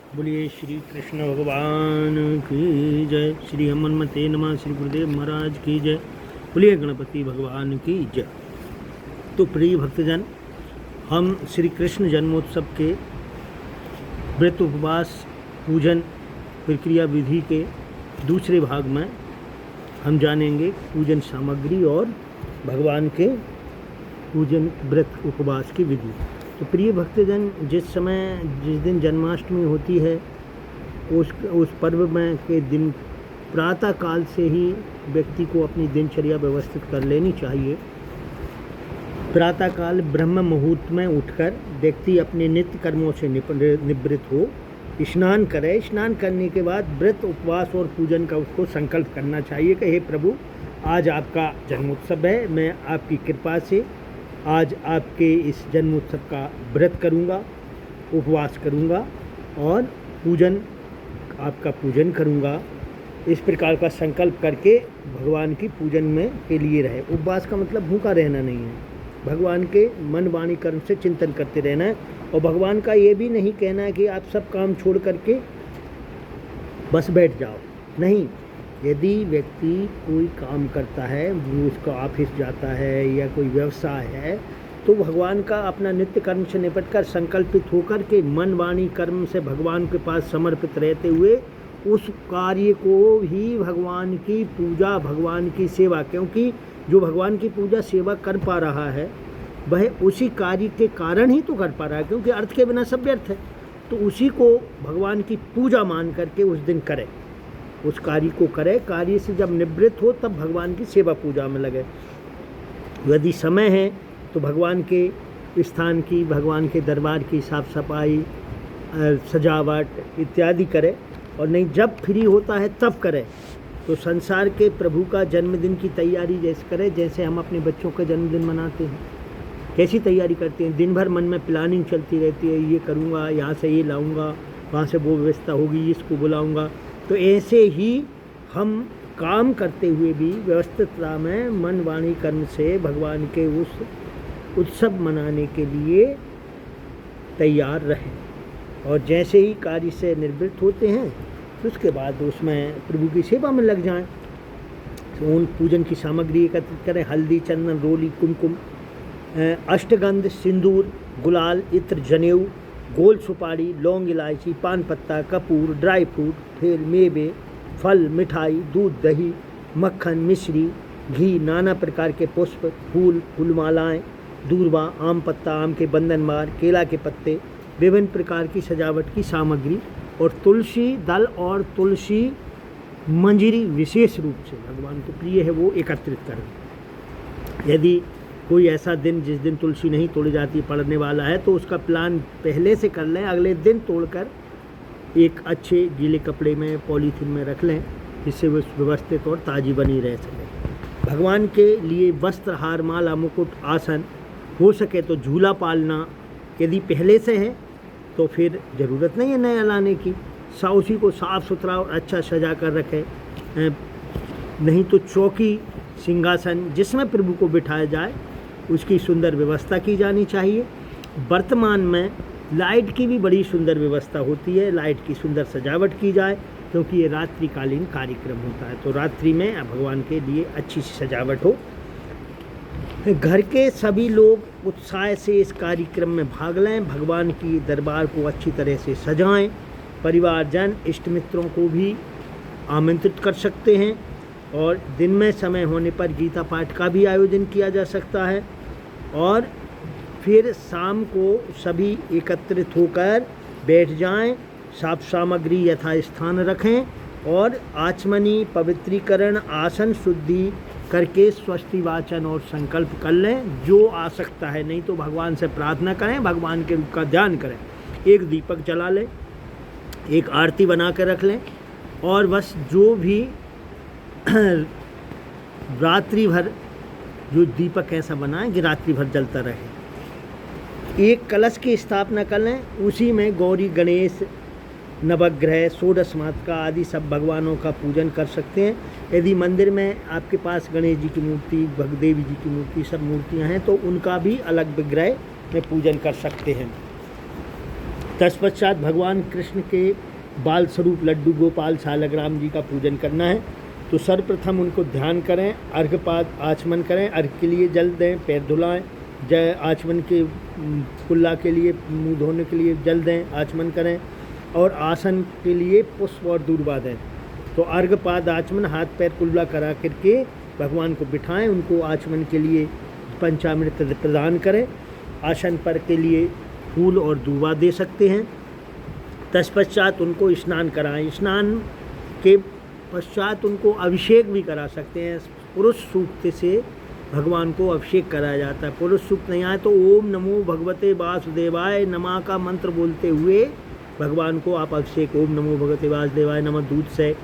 बोलिए श्री कृष्ण भगवान की जय। श्री हनुमते नमः। श्री गुरुदेव महाराज की जय। बोलिए गणपति भगवान की जय। तो प्रिय भक्तजन, हम श्री कृष्ण जन्मोत्सव के व्रत उपवास पूजन प्रक्रिया विधि के दूसरे भाग में हम जानेंगे पूजन सामग्री और भगवान के पूजन व्रत उपवास की विधि। तो प्रिय भक्तजन, जिस दिन जन्माष्टमी होती है उस पर्व में के दिन प्रातः काल से ही व्यक्ति को अपनी दिनचर्या व्यवस्थित कर लेनी चाहिए। प्रातः काल ब्रह्म मुहूर्त में उठकर व्यक्ति अपने नित्य कर्मों से निवृत्त हो स्नान करे। स्नान करने के बाद व्रत उपवास और पूजन का उसको संकल्प करना चाहिए कि हे प्रभु, आज आपका जन्मोत्सव है, मैं आपकी कृपा से आज आपके इस जन्मोत्सव का व्रत करूंगा, उपवास करूंगा और आपका पूजन करूंगा। इस प्रकार का संकल्प करके भगवान की पूजन में के लिए रहे। उपवास का मतलब भूखा रहना नहीं है, भगवान के मन वाणी कर्म से चिंतन करते रहना है। और भगवान का ये भी नहीं कहना है कि आप सब काम छोड़ करके बस बैठ जाओ। नहीं, यदि व्यक्ति कोई काम करता है, वो उसका ऑफिस जाता है या कोई व्यवसाय है, तो भगवान का अपना नित्य कर्म से निपट कर संकल्पित होकर के मन वाणी कर्म से भगवान के पास समर्पित रहते हुए उस कार्य को ही भगवान की पूजा, भगवान की सेवा, क्योंकि जो भगवान की पूजा सेवा कर पा रहा है वह उसी कार्य के कारण ही तो कर पा रहा है, क्योंकि अर्थ के बिना सब व्यर्थ है। तो उसी को भगवान की पूजा मान करके उस दिन करे, उस कार्य को करे। कार्य से जब निवृत्त हो तब भगवान की सेवा पूजा में लगे। यदि समय है तो भगवान के स्थान की, भगवान के दरबार की साफ सफाई, सजावट इत्यादि करे। और नहीं, जब फ्री होता है तब करे। तो संसार के प्रभु का जन्मदिन की तैयारी जैसे करे, जैसे हम अपने बच्चों का जन्मदिन मनाते हैं, कैसी तैयारी करते हैं। दिन भर मन में प्लानिंग चलती रहती है, ये करूँगा, यहाँ से ये लाऊंगा, वहाँ से वो व्यवस्था होगी, इसको बुलाऊंगा। तो ऐसे ही हम काम करते हुए भी व्यवस्थितता में मन वाणी कर्म से भगवान के उस उत्सव मनाने के लिए तैयार रहें। और जैसे ही कार्य से निवृत्त होते हैं तो उसके बाद उसमें प्रभु की सेवा में लग जाएं। तो उन पूजन की सामग्री एकत्रित करें। हल्दी, चंदन, रोली, कुमकुम, अष्टगंध, सिंदूर, गुलाल, इत्र, जनेऊ, गोल सुपारी, लौंग, इलायची, पान पत्ता, कपूर, ड्राई फ्रूट, फिर मेवे, फल, मिठाई, दूध, दही, मक्खन, मिश्री, घी, नाना प्रकार के पुष्प, फूल, फूलमालाएँ, दूर्वा, आम पत्ता, आम के बंधनवार, केला के पत्ते, विभिन्न प्रकार की सजावट की सामग्री और तुलसी दल और तुलसी मंजरी विशेष रूप से भगवान को प्रिय है वो एकत्रित करें। यदि कोई ऐसा दिन जिस दिन तुलसी नहीं तोड़ी जाती पड़ने वाला है तो उसका प्लान पहले से कर लें, अगले दिन तोड़कर एक अच्छे गीले कपड़े में पॉलीथीन में रख लें, जिससे वो व्यवस्थित और ताज़ी बनी रह सके। भगवान के लिए वस्त्र, हार, माला, मुकुट, आसन, हो सके तो झूला पालना यदि पहले से है तो फिर ज़रूरत नहीं है नया लाने की। उसी को साफ़ सुथरा और अच्छा सजा कर रखें। नहीं तो चौकी, सिंहासन जिसमें प्रभु को बिठाया जाए उसकी सुंदर व्यवस्था की जानी चाहिए। वर्तमान में लाइट की भी बड़ी सुंदर व्यवस्था होती है, लाइट की सुंदर सजावट की जाए, क्योंकि ये रात्रिकालीन कार्यक्रम होता है। तो रात्रि में भगवान के लिए अच्छी सी सजावट हो। घर के सभी लोग उत्साह से इस कार्यक्रम में भाग लें। भगवान की दरबार को अच्छी तरह से सजाएं। परिवारजन, इष्ट मित्रों को भी आमंत्रित कर सकते हैं। और दिन में समय होने पर गीता पाठ का भी आयोजन किया जा सकता है। और फिर शाम को सभी एकत्रित होकर बैठ जाएं, साफ सामग्री यथास्थान रखें और आचमनी, पवित्रीकरण, आसन शुद्धि करके स्वस्ति वाचन और संकल्प कर लें जो आ सकता है। नहीं तो भगवान से प्रार्थना करें, भगवान के रूप का ध्यान करें। एक दीपक जला लें, एक आरती बना कर रख लें और बस जो भी रात्रि भर जो दीपक ऐसा बनाएं कि रात्रि भर जलता रहे। एक कलश की स्थापना कर लें, उसी में गौरी, गणेश, नवग्रह, षोडश मातृका आदि सब भगवानों का पूजन कर सकते हैं। यदि मंदिर में आपके पास गणेश जी की मूर्ति, भगदेवी जी की मूर्ति, सब मूर्तियां हैं तो उनका भी अलग विग्रह में पूजन कर सकते हैं। तत्पश्चात भगवान कृष्ण के बाल स्वरूप लड्डू गोपाल सालग्राम जी का पूजन करना है। तो सर्वप्रथम उनको ध्यान करें, अर्घपात आचमन करें, अर्घ के लिए जल दें, पैर धुलाएं, जय आचमन के कुल्ला के लिए मुँह धोने के लिए जल दें, आचमन करें और आसन के लिए पुष्प और दूर्वा दें। तो अर्घपाद आचमन हाथ पैर कुल्ला करा करके भगवान को बिठाएं, उनको आचमन के लिए पंचामृत प्रदान करें। आसन पर के लिए फूल और दूर्वा दे सकते हैं। तत्पश्चात उनको स्नान कराएं। स्नान के पश्चात उनको अभिषेक भी करा सकते हैं। पुरुष सूक्त से भगवान को अभिषेक कराया जाता है। पुरुष सूक्त नहीं आए तो ओम नमो भगवते वासुदेवाय नमः का मंत्र बोलते हुए भगवान को आप अभिषेक, ओम नमो भगवते वासुदेवाय नमः, दूध से,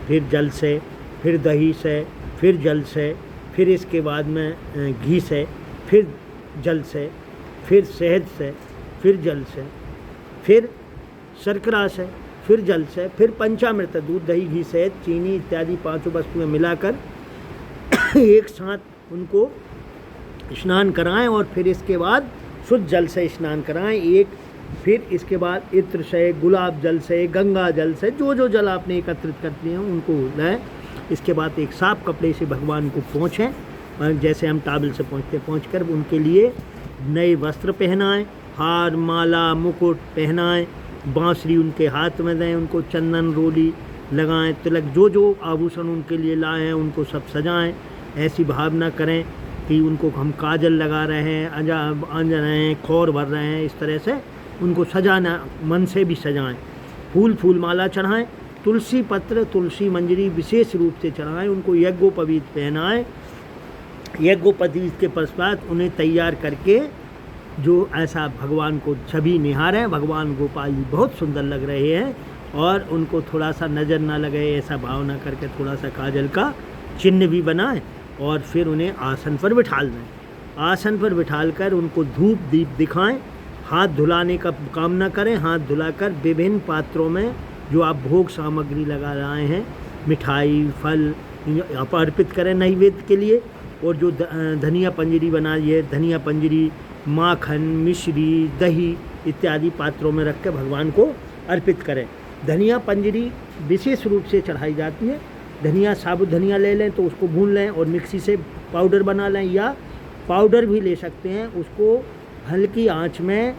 फिर जल से, फिर दही से, फिर जल से, फिर इसके बाद में घी से, फिर जल से, फिर शहद से, फिर जल से, फिर शर्करा से, फिर जल से, फिर पंचामृत दूध दही घी शहद चीनी इत्यादि पांचों वस्तुएं मिलाकर एक साथ उनको स्नान कराएं और फिर इसके बाद शुद्ध जल से स्नान कराएं। फिर इसके बाद इत्र से, गुलाब जल से, गंगा जल से, जो जल आपने एकत्रित कर लिए हैं उनको लें। इसके बाद एक साफ कपड़े से भगवान को पोंछें, जैसे हम टावल से पोंछते, पोंछ कर उनके लिए नए वस्त्र पहनाएं, हार माला मुकुट पहनाएं, बांसुरी उनके हाथ में दें, उनको चंदन रोली लगाएं, तिलक जो आभूषण उनके लिए लाए हैं उनको सब सजाएं। ऐसी भावना करें कि उनको हम काजल लगा रहे हैं, अंज रहे हैं, खौर भर रहे हैं, इस तरह से उनको सजाना, मन से भी सजाएं। फूल माला चढ़ाएं, तुलसी पत्र तुलसी मंजरी विशेष रूप से चढ़ाएं, उनको यज्ञोपवीत पहनाएं। यज्ञोपवीत के पश्चात उन्हें तैयार करके जो ऐसा भगवान को छवि निहारें, भगवान गोपाल जी बहुत सुंदर लग रहे हैं और उनको थोड़ा सा नज़र ना लगे ऐसा भावना करके थोड़ा सा काजल का चिन्ह भी बनाएं और फिर उन्हें आसन पर बिठाल दें। आसन पर बिठालकर उनको धूप दीप दिखाएं। हाथ धुलाने का कामना करें। हाथ धुलाकर विभिन्न पात्रों में जो आप भोग सामग्री लगा रहे हैं, मिठाई फल अर्पित करें नैवेद्य के लिए। और जो धनिया पंजरी बनाई है, धनिया पंजरी, माखन, मिश्री, दही इत्यादि पात्रों में रख के भगवान को अर्पित करें। धनिया पंजरी विशेष रूप से चढ़ाई जाती है। धनिया, साबुत धनिया ले लें तो उसको भून लें और मिक्सी से पाउडर बना लें, या पाउडर भी ले सकते हैं। उसको हल्की आंच में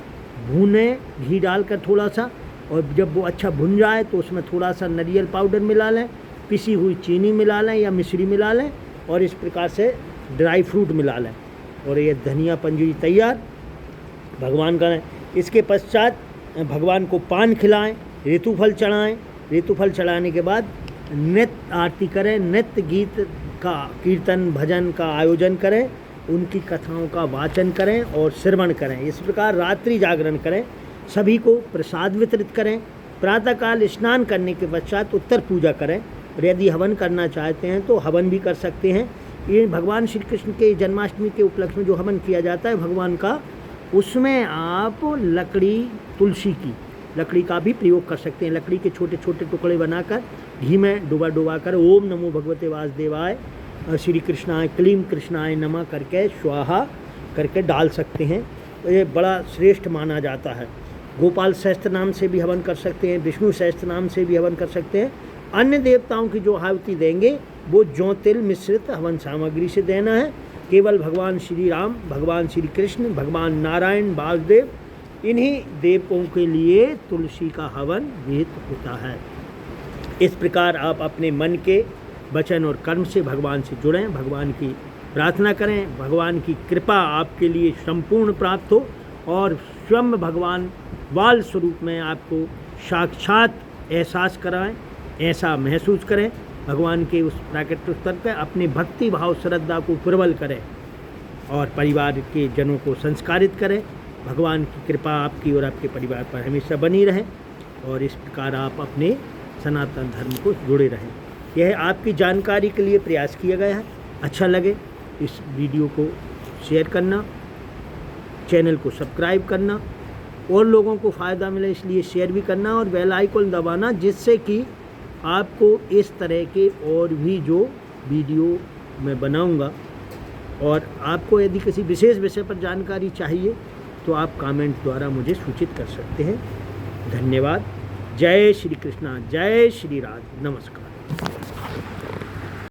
भूनें घी डालकर थोड़ा सा, और जब वो अच्छा भुन जाए तो उसमें थोड़ा सा नारियल पाउडर मिला लें, पिसी हुई चीनी मिला लें या मिश्री मिला लें, और इस प्रकार से ड्राई फ्रूट मिला लें और ये धनिया पंजरी तैयार भगवान का। इसके पश्चात भगवान को पान खिलाएं, ऋतुफल चढ़ाएं। ऋतुफल चढ़ाने के बाद नृत्य आरती करें, नृत्य गीत का कीर्तन भजन का आयोजन करें, उनकी कथाओं का वाचन करें और श्रवण करें। इस प्रकार रात्रि जागरण करें, सभी को प्रसाद वितरित करें। प्रातःकाल स्नान करने के पश्चात उत्तर पूजा करें, और यदि हवन करना चाहते हैं तो हवन भी कर सकते हैं। ये भगवान श्री कृष्ण के जन्माष्टमी के उपलक्ष्य में जो हवन किया जाता है भगवान का, उसमें आप लकड़ी, तुलसी की लकड़ी का भी प्रयोग कर सकते हैं। लकड़ी के छोटे छोटे टुकड़े बनाकर घी में डुबा कर ओम नमो भगवते वासुदेवाय श्री कृष्णाय क्लीम कृष्णाय नमः करके स्वाहा करके डाल सकते हैं। ये बड़ा श्रेष्ठ माना जाता है। गोपाल सहस्त्र नाम से भी हवन कर सकते हैं, विष्णु सहस्त्र नाम से भी हवन कर सकते हैं। अन्य देवताओं की जो आहुति देंगे वो जौ तिल मिश्रित हवन सामग्री से देना है। केवल भगवान श्री राम, भगवान श्री कृष्ण, भगवान नारायण, वासुदेव, इन्हीं देवों के लिए तुलसी का हवन विहित होता है। इस प्रकार आप अपने मन के वचन और कर्म से भगवान से जुड़ें, भगवान की प्रार्थना करें, भगवान की कृपा आपके लिए संपूर्ण प्राप्त हो और स्वयं भगवान बाल स्वरूप में आपको साक्षात एहसास कराएं, ऐसा महसूस करें। भगवान के उस प्राकृतिक स्तर पर अपने भक्ति भाव श्रद्धा को प्रबल करें और परिवार के जनों को संस्कारित करें। भगवान की कृपा आपकी और आपके परिवार पर हमेशा बनी रहे और इस प्रकार आप अपने सनातन धर्म को जुड़े रहें। यह आपकी जानकारी के लिए प्रयास किया गया है। अच्छा लगे इस वीडियो को शेयर करना, चैनल को सब्सक्राइब करना, और लोगों को फ़ायदा मिले इसलिए शेयर भी करना और बेल आइकन दबाना, जिससे कि आपको इस तरह के और भी जो वीडियो मैं बनाऊंगा, और आपको यदि किसी विशेष विषय पर जानकारी चाहिए तो आप कमेंट द्वारा मुझे सूचित कर सकते हैं। धन्यवाद। जय श्री कृष्णा, जय श्री राधे, नमस्कार।